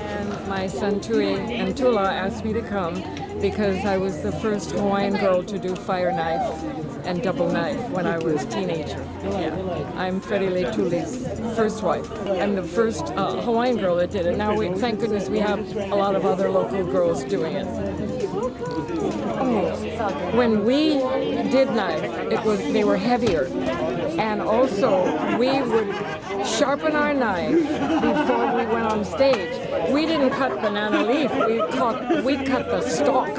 And my son Tui and Tula asked me to come because I was the first Hawaiian girl to do fire knife and double knife when I was a teenager. Yeah. I'm Freddie Letuli's first wife. I'm the first Hawaiian girl that did it. Now, thank goodness we have a lot of other local girls doing it. When we did knife, they were heavier. And also, we would sharpen our knife before we went on stage. We didn't cut banana leaf, we cut the stalk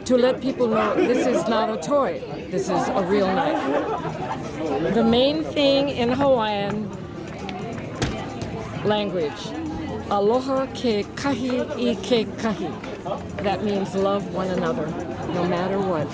to let people know this is not a toy, this is a real knife. The main thing in Hawaiian language, aloha ke kahi I ke kahi. That means love one another, no matter what.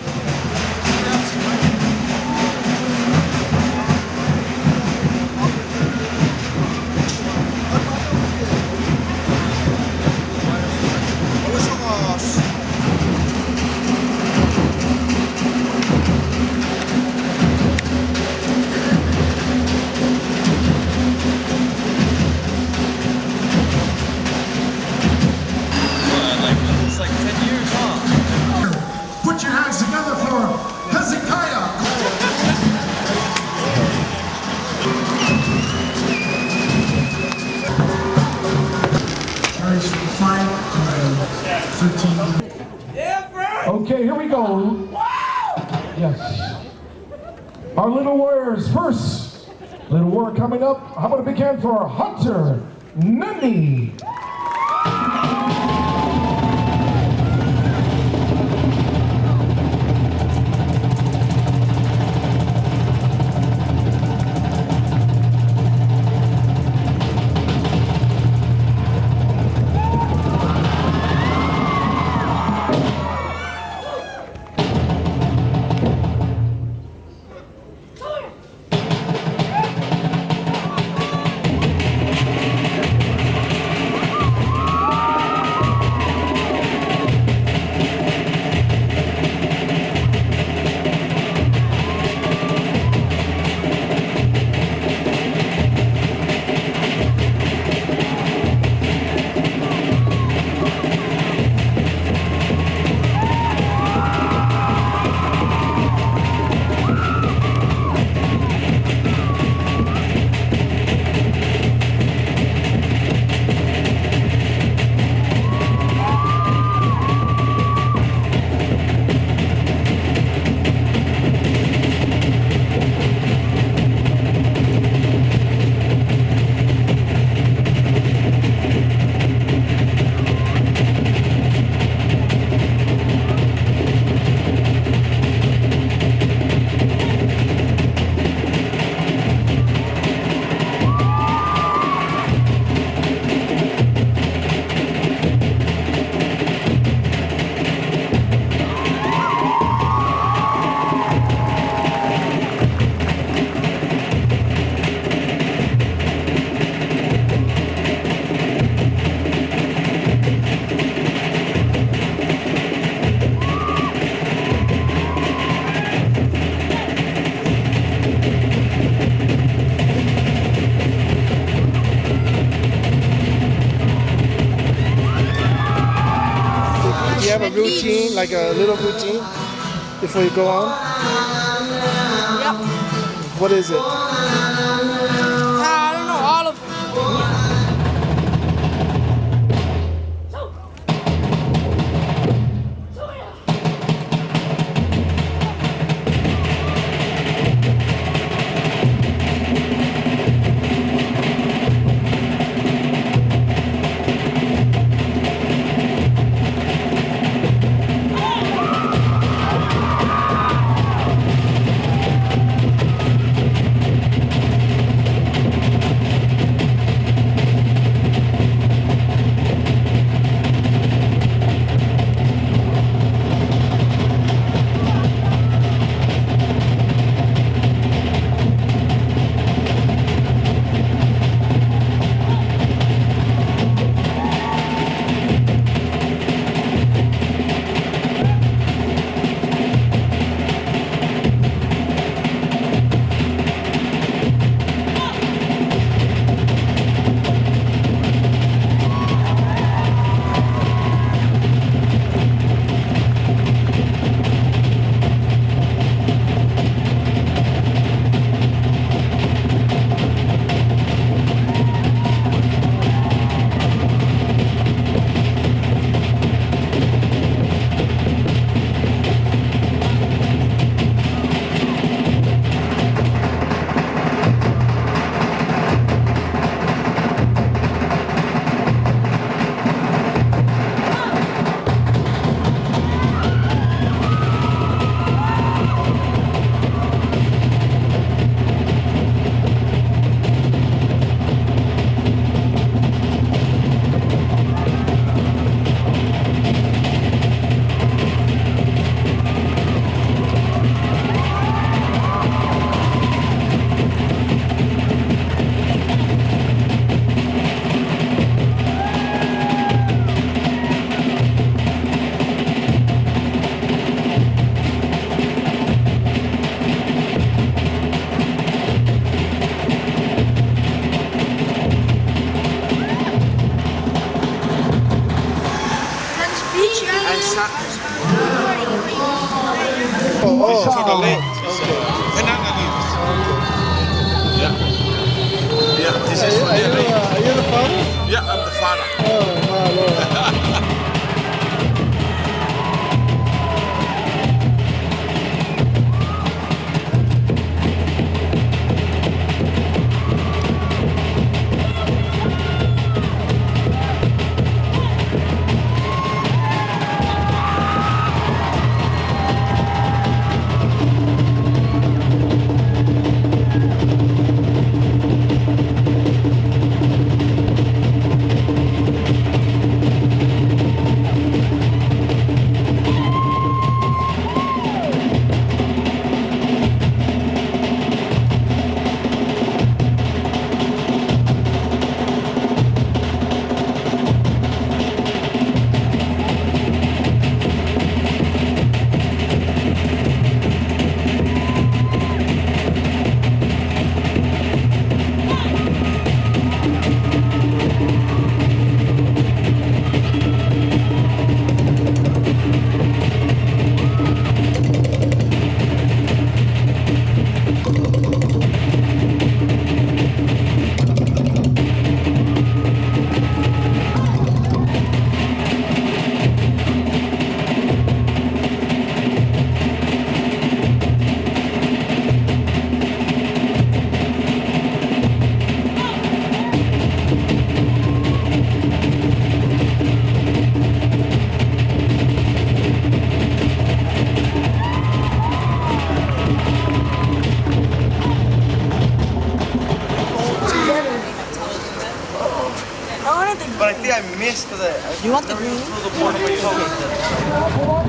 Put your hands together for Hezekiah. Carries from 5 to 13. Okay, here we go. Yes. Our little warriors first. Little warrior coming up. How about a big hand for Hunter Nani? Do you have a routine, like a little routine, before you go on? Yep. What is it? I don't know, all of them. Oh, Shah. for the lake. Henan Alives. Yeah. Yeah, this is for Are the lake. you the father? Yeah, I'm the father. Oh, my Lord. But I think I missed because I You want the green? threw the board away.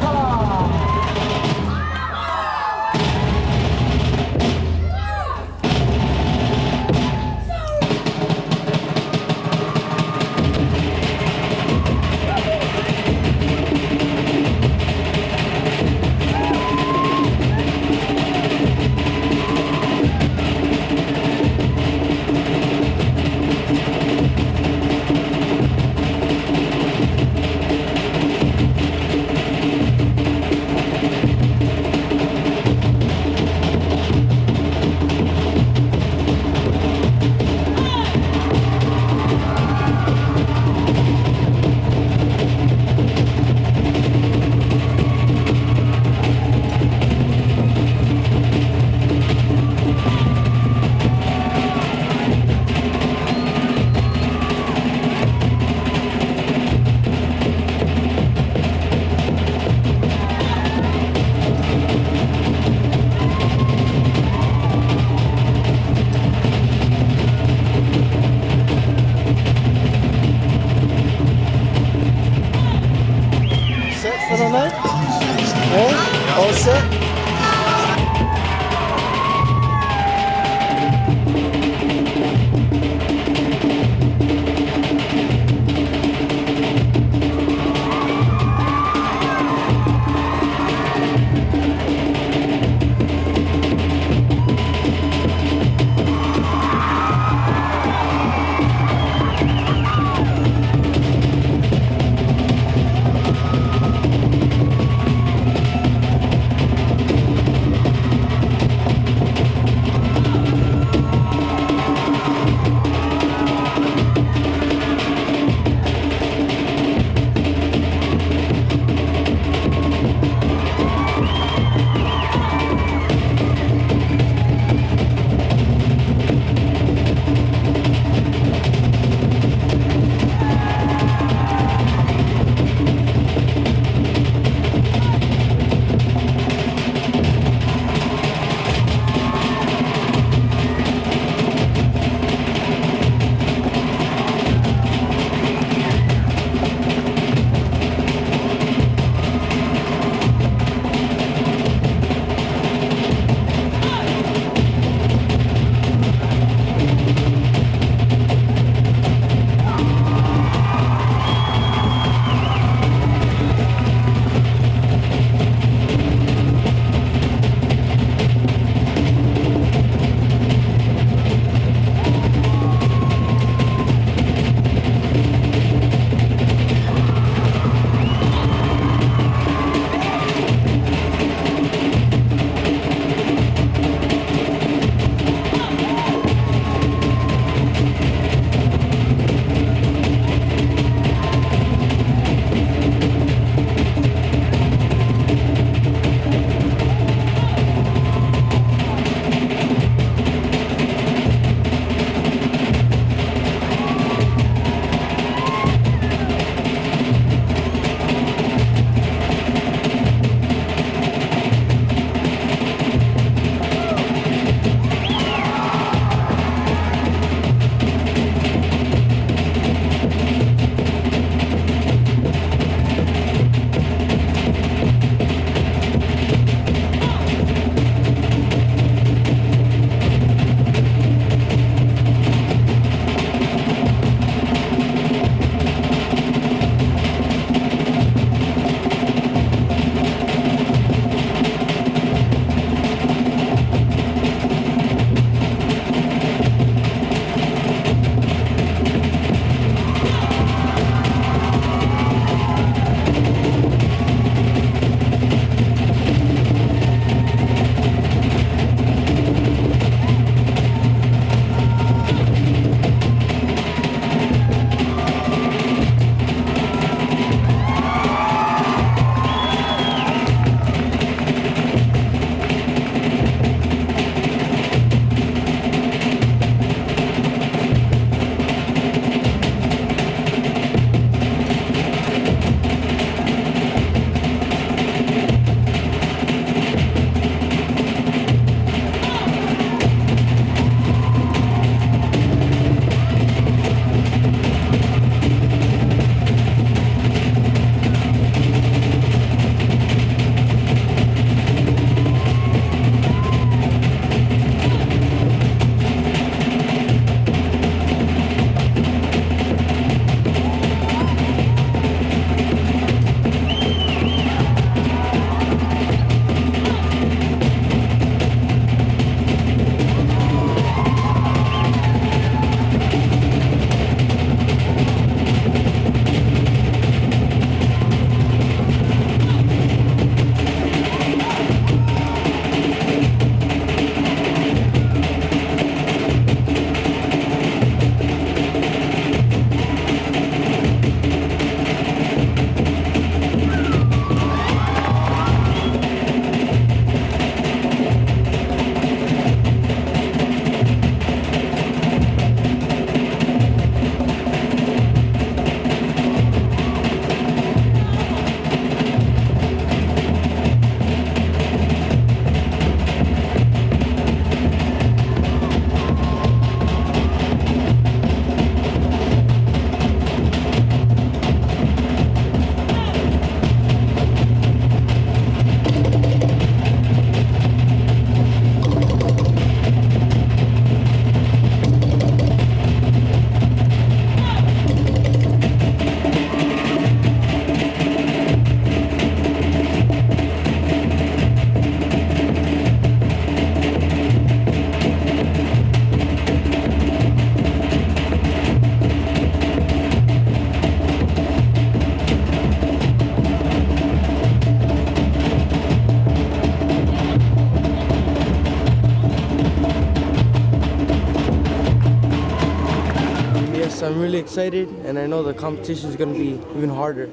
So I'm really excited, and I know the competition is going to be even harder.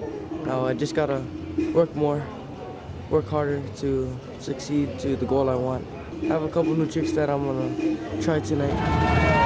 Now I just got to work more, work harder to succeed to the goal I want. I have a couple new tricks that I'm going to try tonight.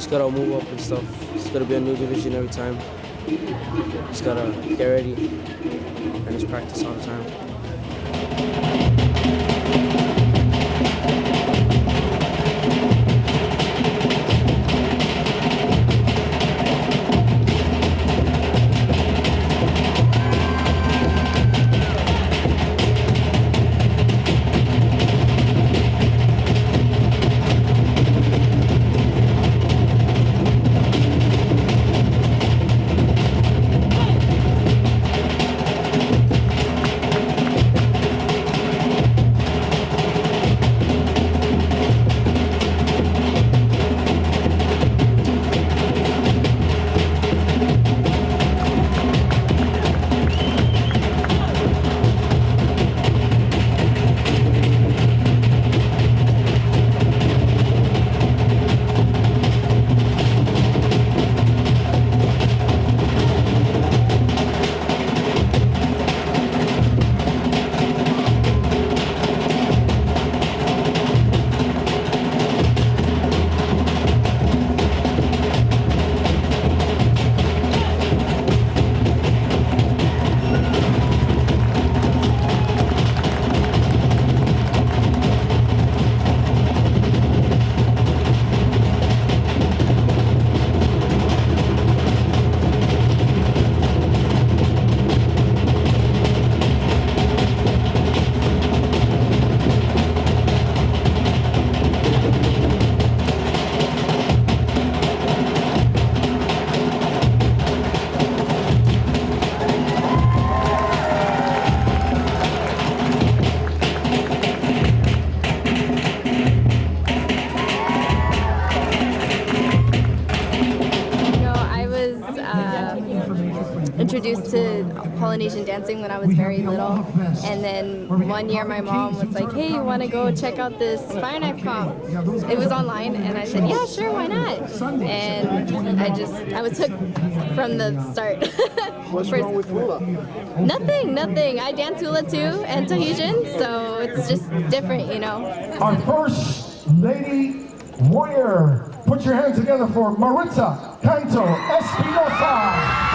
just gotta move up and stuff. It's gonna be a new division every time. Just gotta get ready and just practice all the time. Introduced to Polynesian dancing when I was very little, and then one year my mom was like, hey, you want to go check out this fire knife comp? It was online, and I said, yeah, sure, why not? And I was hooked from the start. What's wrong with hula? Nothing. I dance hula too, and Tahitian, so it's just different, you know. Our first lady warrior. Put your hands together for Maritza Canto Espinosa.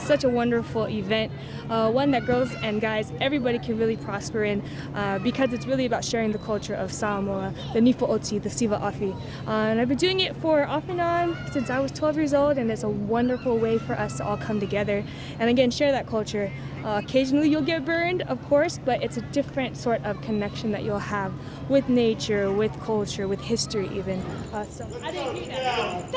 such a wonderful event, one that girls and guys, everybody can really prosper in, because it's really about sharing the culture of Samoa, the Nifo'oti, the Siva Afi. And I've been doing it for off and on since I was 12 years old, and it's a wonderful way for us to all come together and again share that culture. Occasionally you'll get burned, of course, but it's a different sort of connection that you'll have with nature, with culture, with history even. So I didn't hear that.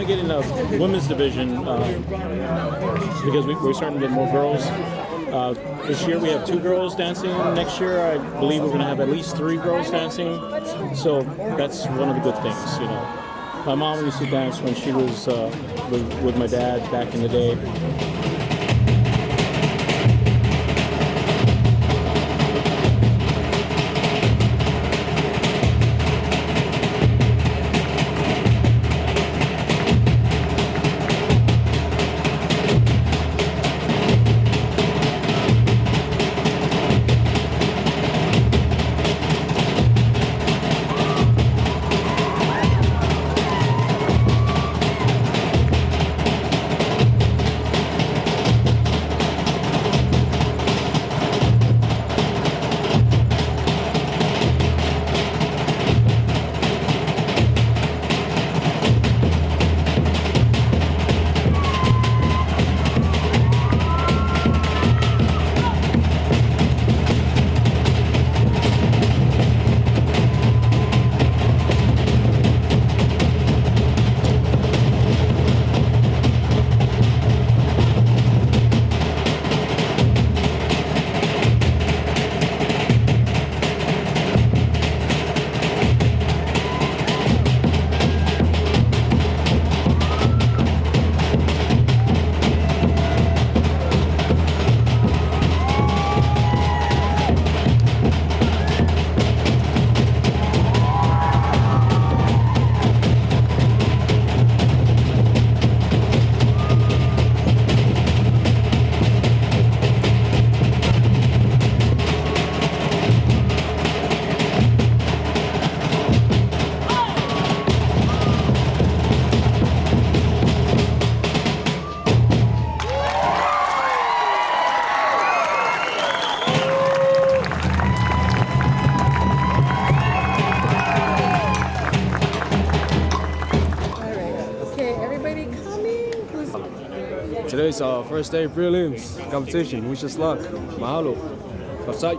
Getting a women's division because we're starting to get more girls. This year we have 2 girls dancing. Next year I believe we're going to have at least 3 girls dancing. So that's one of the good things, you know. My mom used to dance when she was with my dad back in the day. Today's our first day prelims competition. Wish us luck. Mahalo. Bye.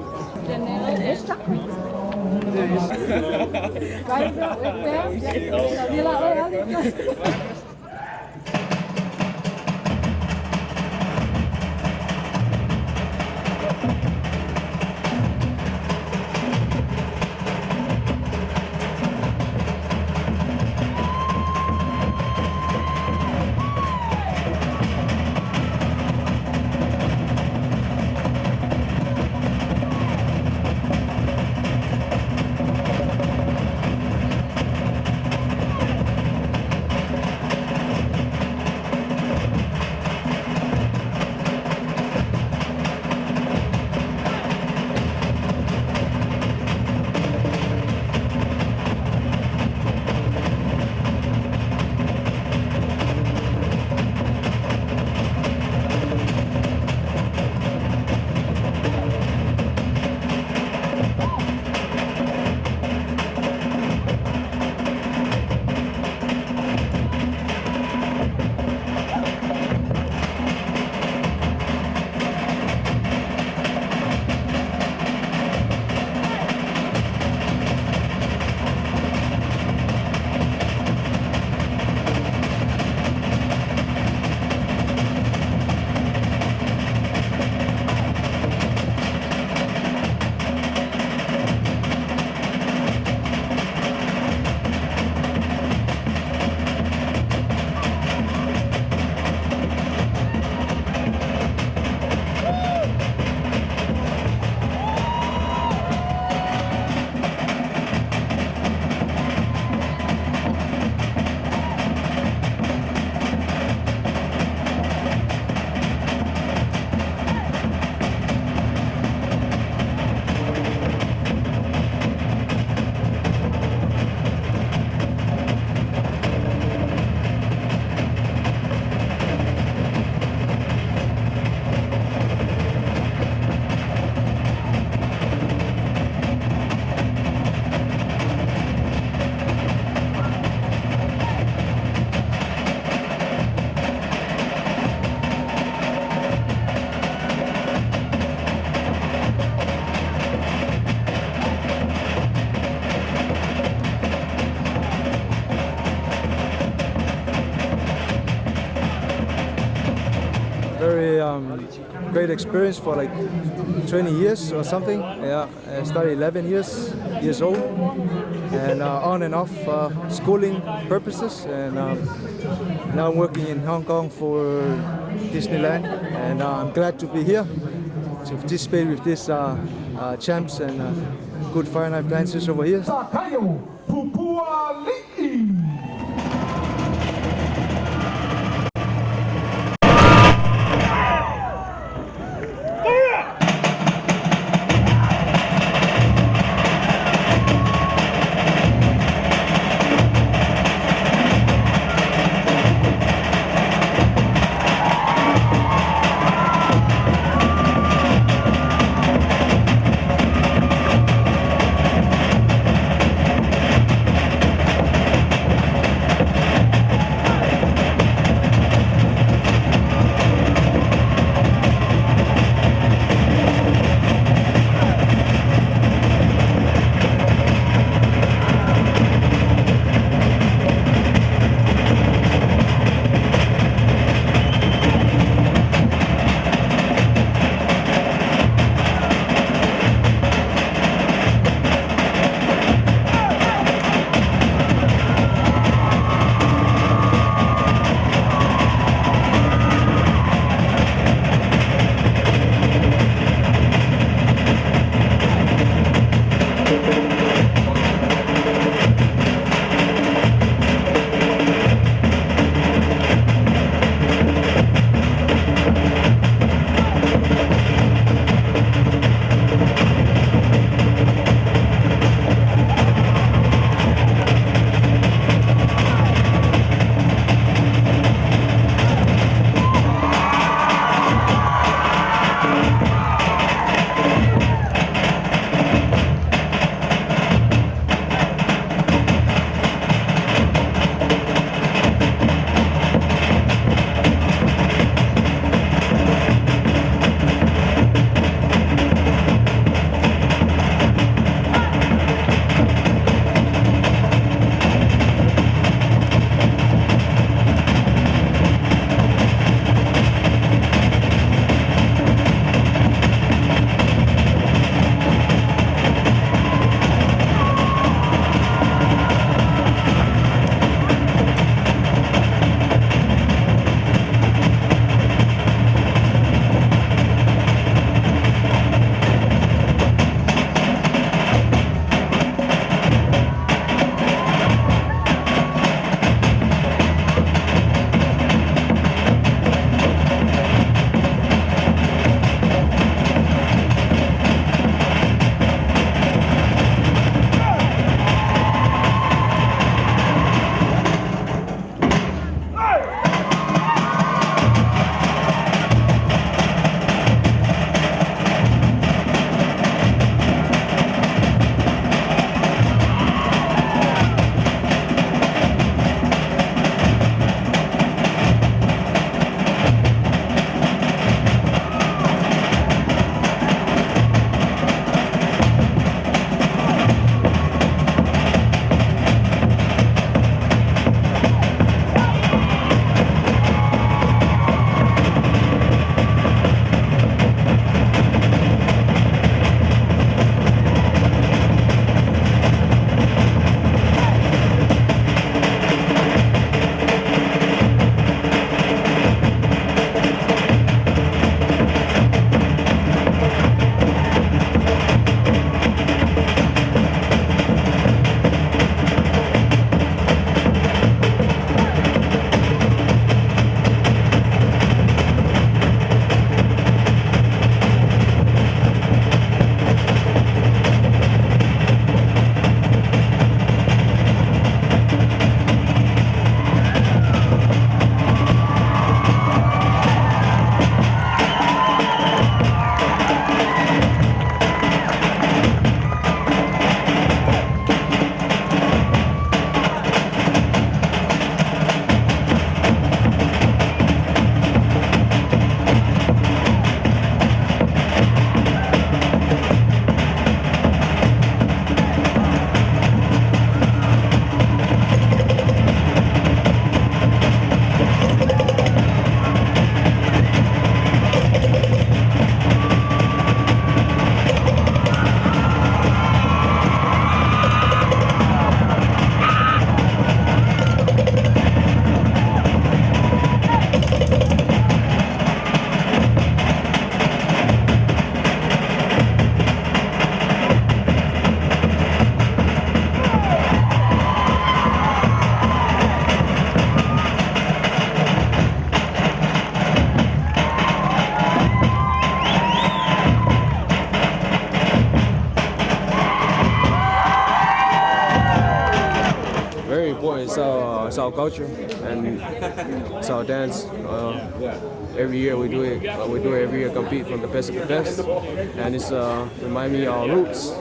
Very great experience for like 20 years or something. Yeah, I started 11 years old, and on and off schooling purposes, and now I'm working in Hong Kong for Disneyland, and I'm glad to be here to participate with these champs and good fire knife dancers over here. our culture and it's our dance. Every year we do it. We do it every year. Compete from the best of the best, and it's remind me of our roots.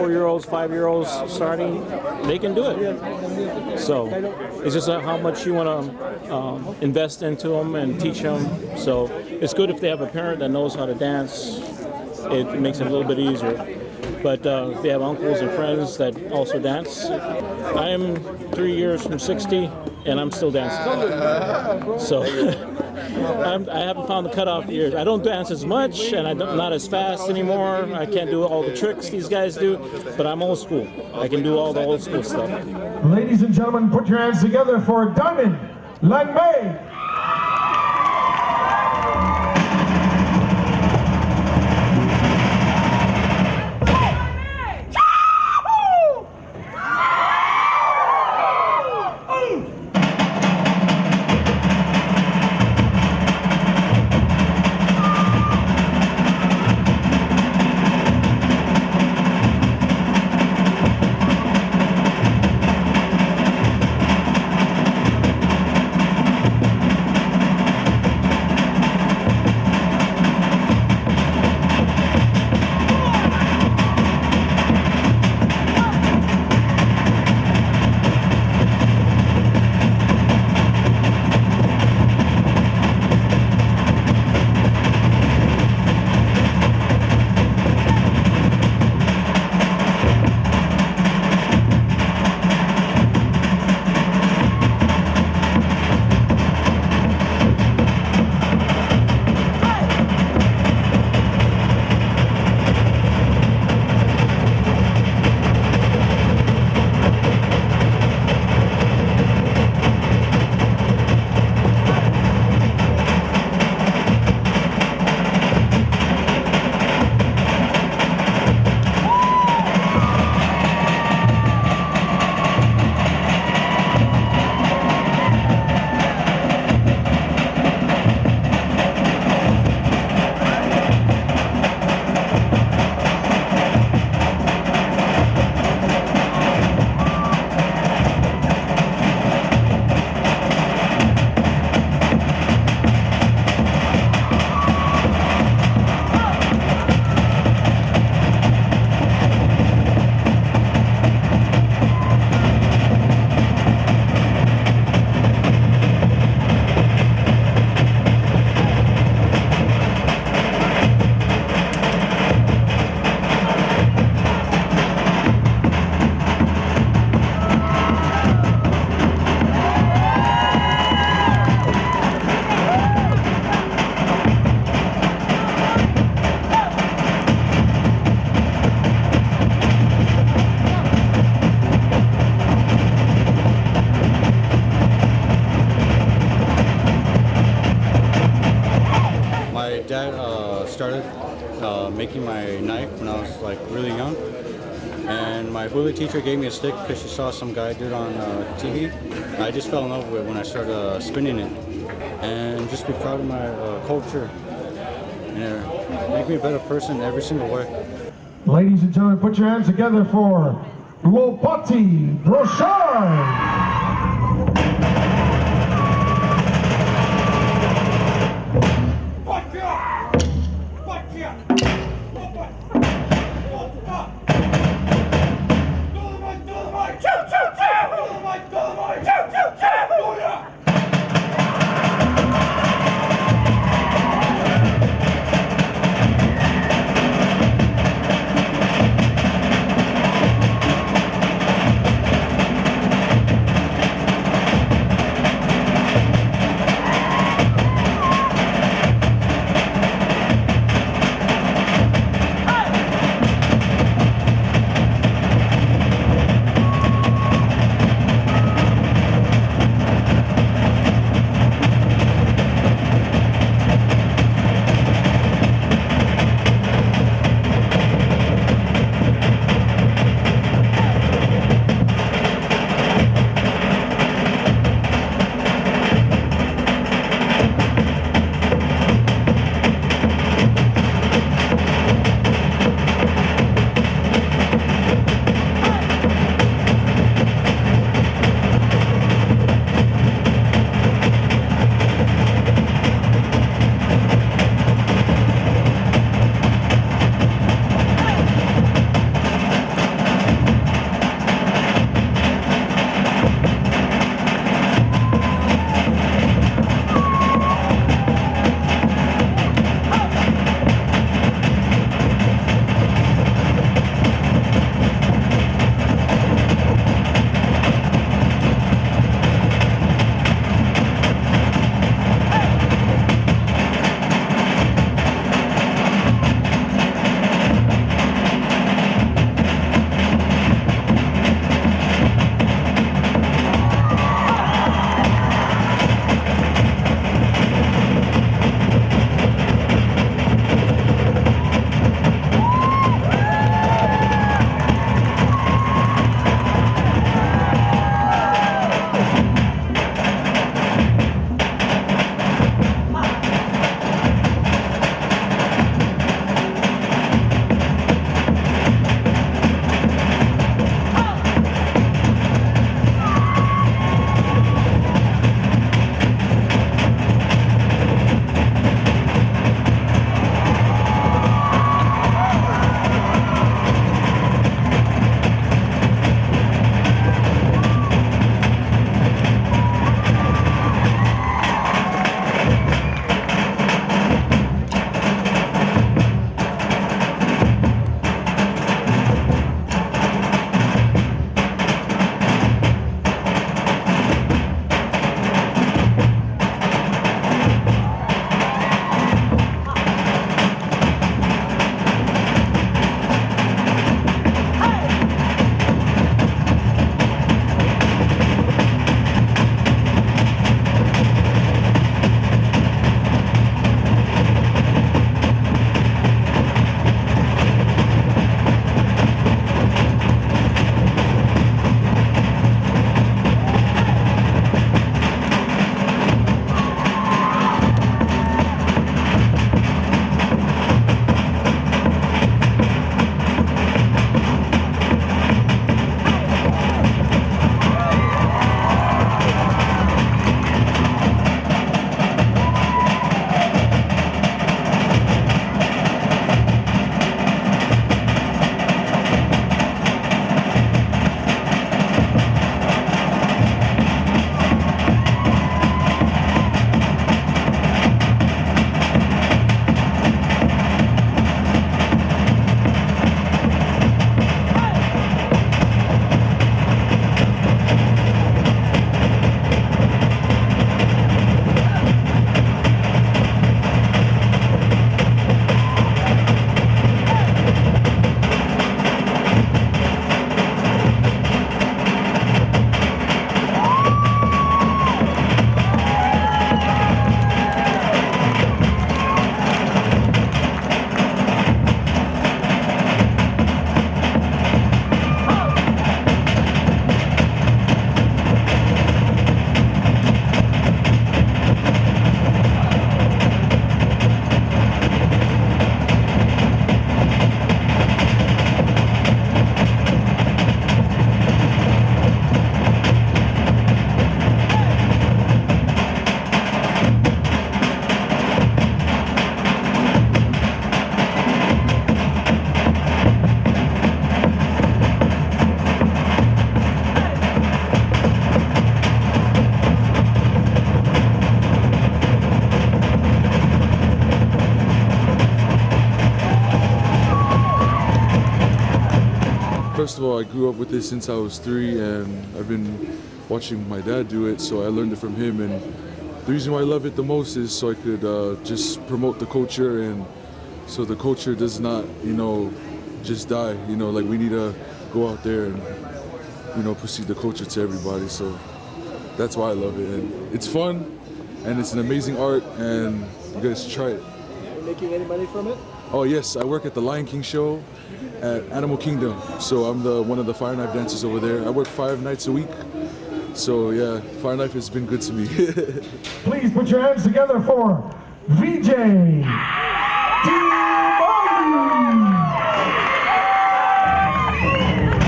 4-year-olds, 5-year-olds starting, they can do it. So it's just how much you want to invest into them and teach them. So it's good if they have a parent that knows how to dance. It makes it a little bit easier. But if they have uncles and friends that also dance, I am 3 years from 60 and I'm still dancing. So I haven't found the cutoff years. I don't dance as much and I'm not as fast anymore. I can't do all the tricks these guys do, but I'm old school. I can do all the old school stuff. Ladies and gentlemen, put your hands together for Diamond Langmay. Started making my knife when I was like really young, and my hula teacher gave me a stick because she saw some guy do it on TV. I just fell in love with it when I started spinning it, and just be proud of my culture and make me a better person every single way. Ladies and gentlemen, put your hands together for Lopati Brochard. all, I grew up with this since I was 3, and I've been watching my dad do it, so I learned it from him. And the reason why I love it the most is so I could just promote the culture, and so the culture does not, just die. Like we need to go out there and, proceed the culture to everybody. So that's why I love it, and it's fun, and it's an amazing art, and you guys should try it. Are you making any money from it? Oh yes, I work at the Lion King show at Animal Kingdom. So I'm one of the fire knife dancers over there. I work 5 nights a week. So yeah, fire knife has been good to me. Please put your hands together for VJ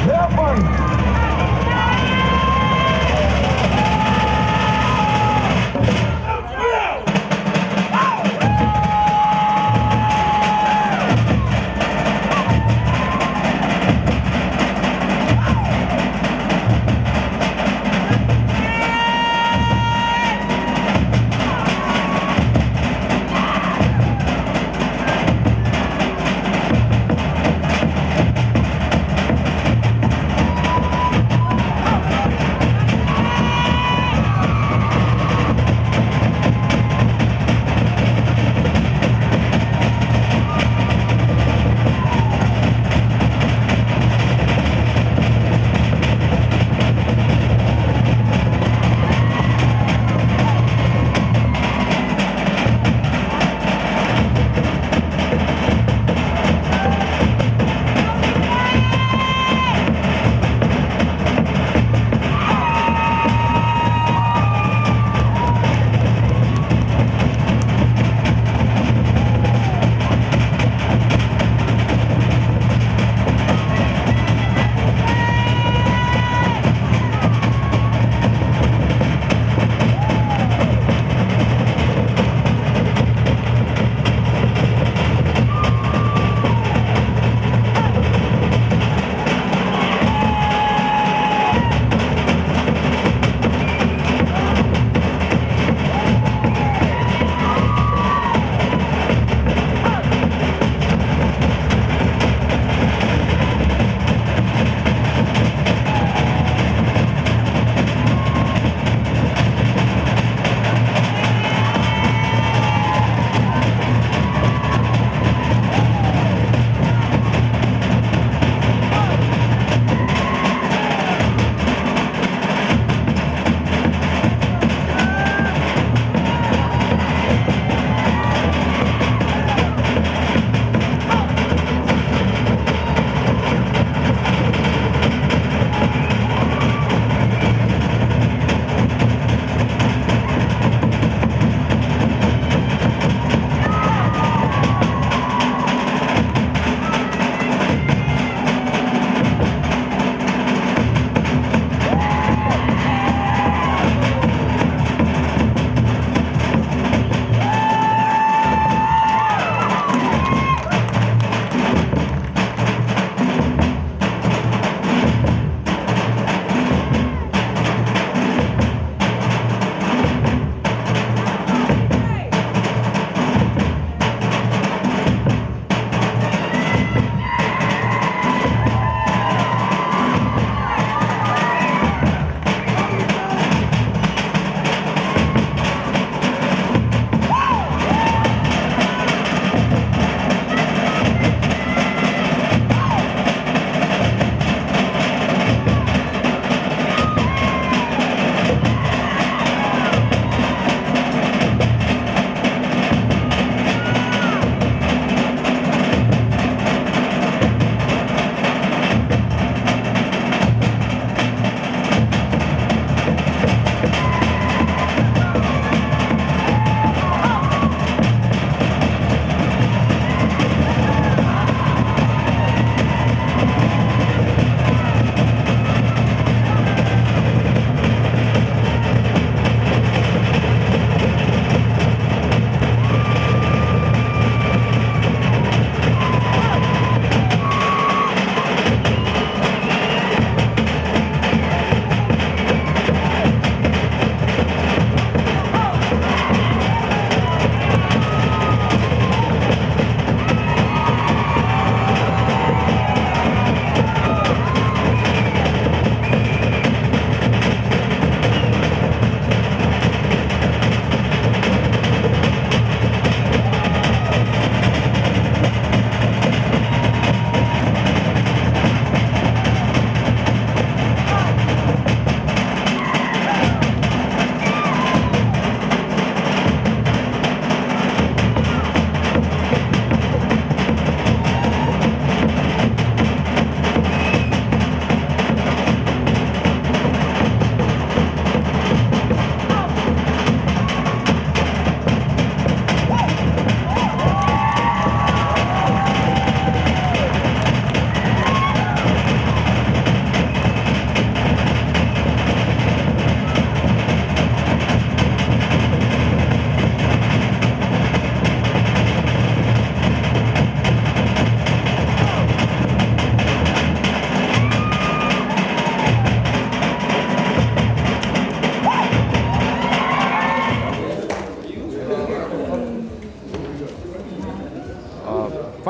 Have fun.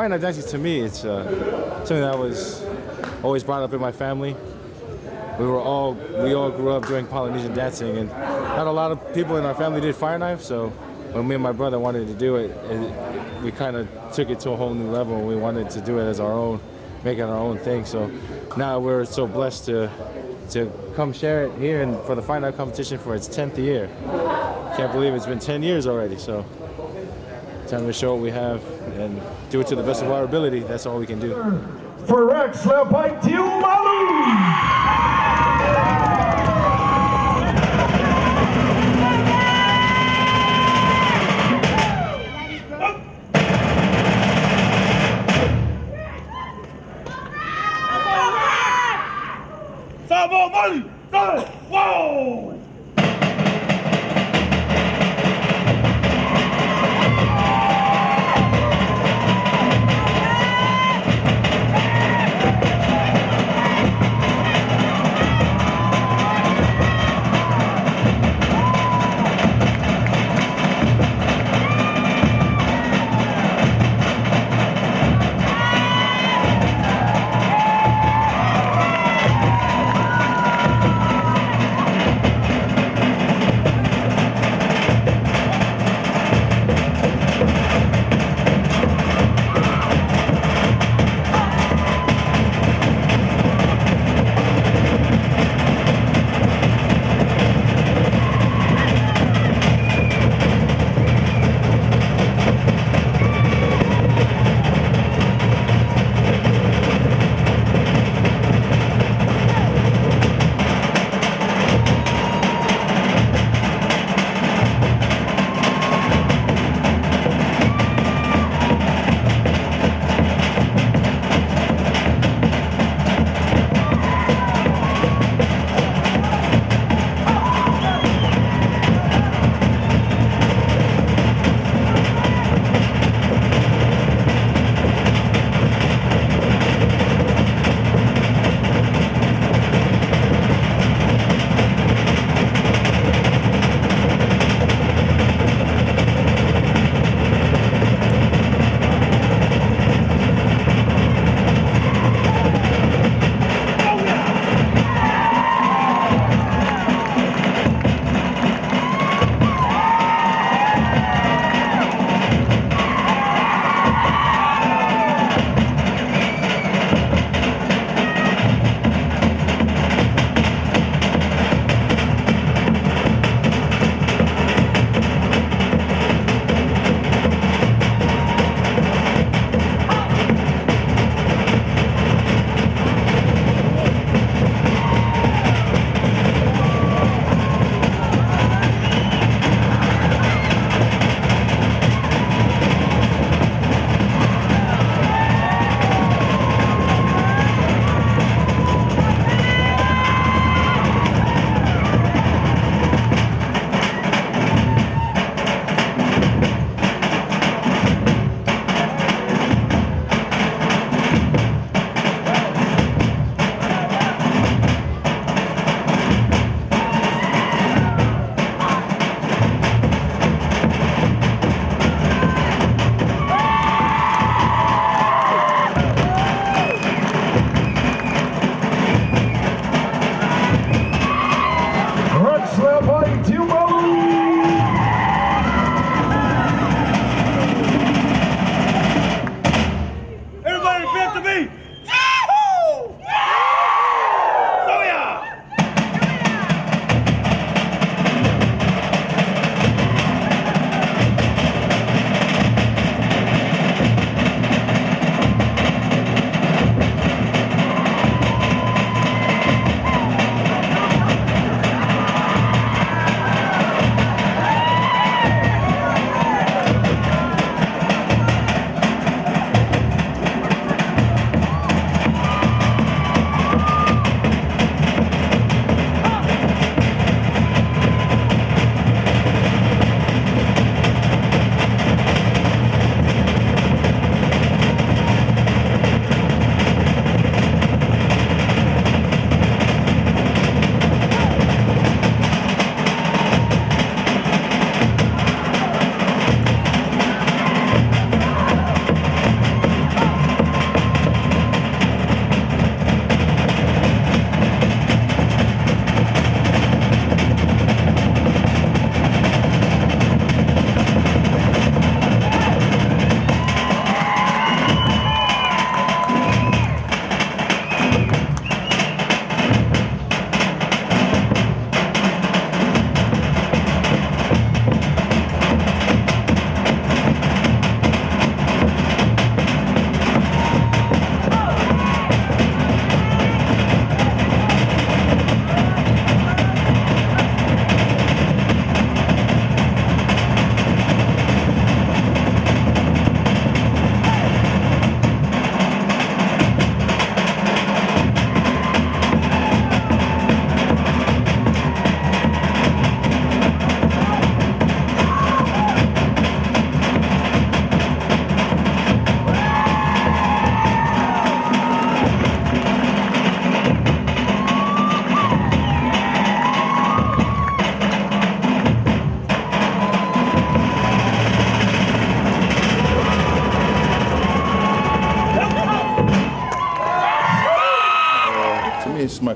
fine art dancing to me, it's something that was always brought up in my family. We all grew up doing Polynesian dancing, and not a lot of people in our family did fire knife. So when me and my brother wanted to do it, we kind of took it to a whole new level. And we wanted to do it as our own, make it our own thing. So now we're so blessed to come share it here and for the fire knife competition for its 10th year. Can't believe it's been 10 years already. So time to show what we have and do it to the best of our ability. That's all we can do. For Rex Lepai Tiumalu. Sabo Mali! Whoa!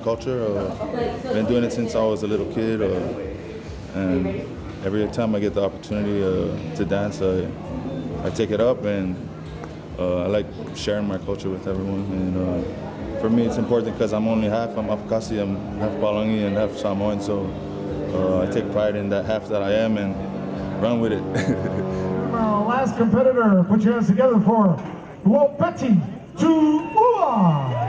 culture. Been doing it since I was a little kid, and every time I get the opportunity to dance, I take it up, and I like sharing my culture with everyone. And for me, it's important because I'm only half. I'm Afakasi, I'm half Palangi and half Samoan, so I take pride in that half that I am and run with it. Last competitor, put your hands together for Wopeti Tu'ua.